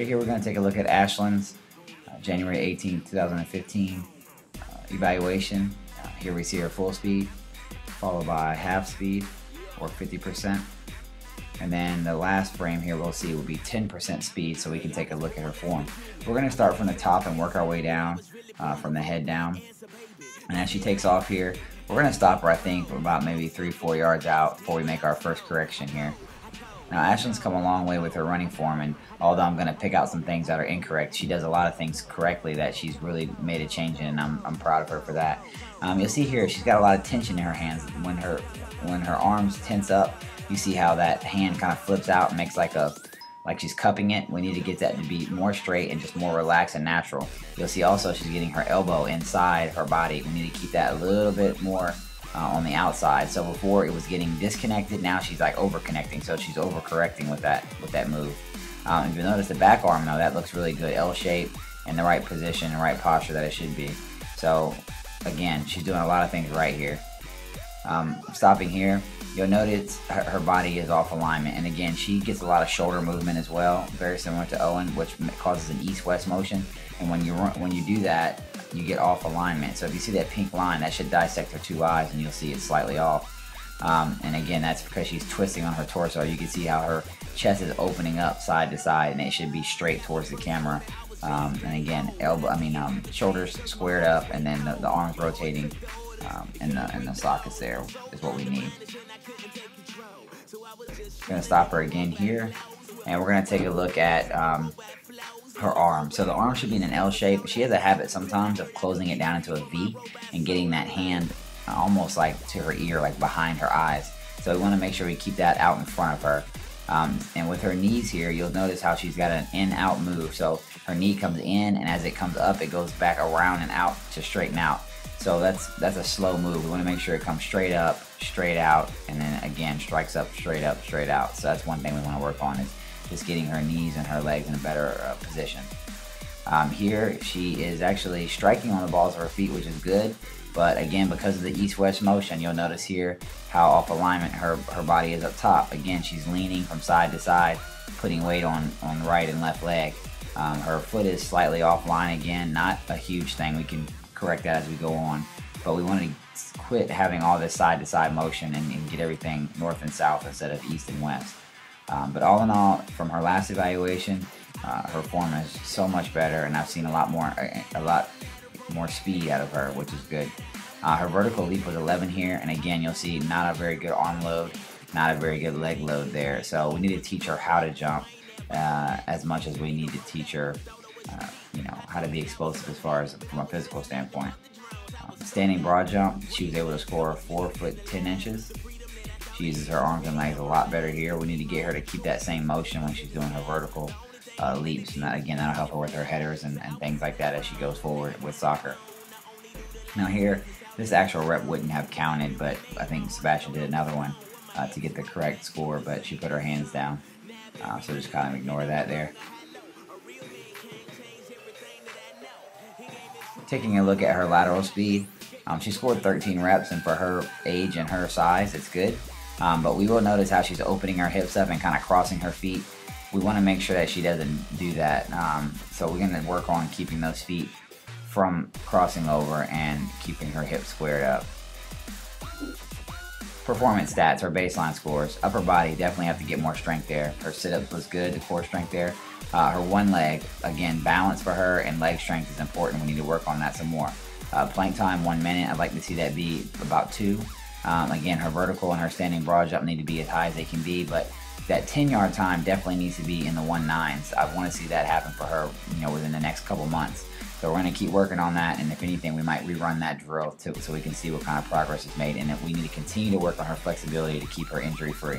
Here we're going to take a look at Ashlyn's January 18, 2015 evaluation. Here we see her full speed, followed by half speed, or 50%. And then the last frame here we'll see will be 10% speed, so we can take a look at her form. We're going to start from the top and work our way down, from the head down. And as she takes off here, we're going to stop her, I think, about maybe 3-4 yards out before we make our first correction here. Now, Ashlyn's come a long way with her running form, and although I'm going to pick out some things that are incorrect, she does a lot of things correctly that she's really made a change in, and I'm proud of her for that. You'll see here she's got a lot of tension in her hands. When her arms tense up, you see how that hand kind of flips out and makes like she's cupping it. We need to get that to be more straight and just more relaxed and natural. You'll see also she's getting her elbow inside her body. We need to keep that a little bit more on the outside. So before it was getting disconnected, now she's like over connecting, so she's over correcting with that move. If you notice the back arm though, that looks really good, L shape, in the right position, the right posture that it should be. So again, she's doing a lot of things right here. Stopping here, you'll notice her body is off alignment, and again she gets a lot of shoulder movement as well, very similar to Owen, which causes an east-west motion. And when you do that, you get off alignment. So if you see that pink line, that should dissect her two eyes, and you'll see it's slightly off. And again, that's because she's twisting on her torso. You can see how her chest is opening up side to side, and it should be straight towards the camera. And again, shoulders squared up, and then the arms rotating, and the sockets there is what we need. We're gonna stop her again here, and we're gonna take a look at her arm. So the arm should be in an L shape. She has a habit sometimes of closing it down into a V and getting that hand almost like to her ear, like behind her eyes. So we want to make sure we keep that out in front of her. And with her knees here, you'll notice how she's got an in-out move. So her knee comes in, and as it comes up, it goes back around and out to straighten out. So that's a slow move. We want to make sure it comes straight up, straight out, and then again strikes up, straight out. So that's one thing we want to work on, is just getting her knees and her legs in a better position. Here she is actually striking on the balls of her feet, which is good. But again, because of the east-west motion, you'll notice here how off alignment her body is up top. Again, she's leaning from side to side, putting weight on right and left leg. Her foot is slightly offline again, not a huge thing. We can correct that as we go on. But we want to quit having all this side-to-side motion and get everything north and south instead of east and west. But all in all, from her last evaluation, her form is so much better, and I've seen a lot more speed out of her, which is good. Her vertical leap was 11 here, and again, you'll see not a very good arm load, not a very good leg load there. So we need to teach her how to jump as much as we need to teach her, how to be explosive as far as from a physical standpoint. Standing broad jump, she was able to score 4 foot 10 inches. She uses her arms and legs a lot better here. We need to get her to keep that same motion when she's doing her vertical leaps, and that'll help her with her headers and things like that as she goes forward with soccer. Now here, this actual rep wouldn't have counted, but I think Sebastian did another one to get the correct score, but she put her hands down, so just kind of ignore that there. Taking a look at her lateral speed, she scored 13 reps, and for her age and her size, it's good. But we will notice how she's opening her hips up and kind of crossing her feet. We want to make sure that she doesn't do that. So we're going to work on keeping those feet from crossing over and keeping her hips squared up. Performance stats, her baseline scores. Upper body, definitely have to get more strength there. Her sit-ups was good, the core strength there. Her one leg, again, balance for her and leg strength is important. We need to work on that some more. Plank time, 1 minute. I'd like to see that be about 2. Again, her vertical and her standing broad jump need to be as high as they can be, but that 10-yard time definitely needs to be in the 1.9s. I want to see that happen for her, within the next couple months. So we're going to keep working on that, and if anything, we might rerun that drill too, so we can see what kind of progress is made, and that we need to continue to work on her flexibility to keep her injury free.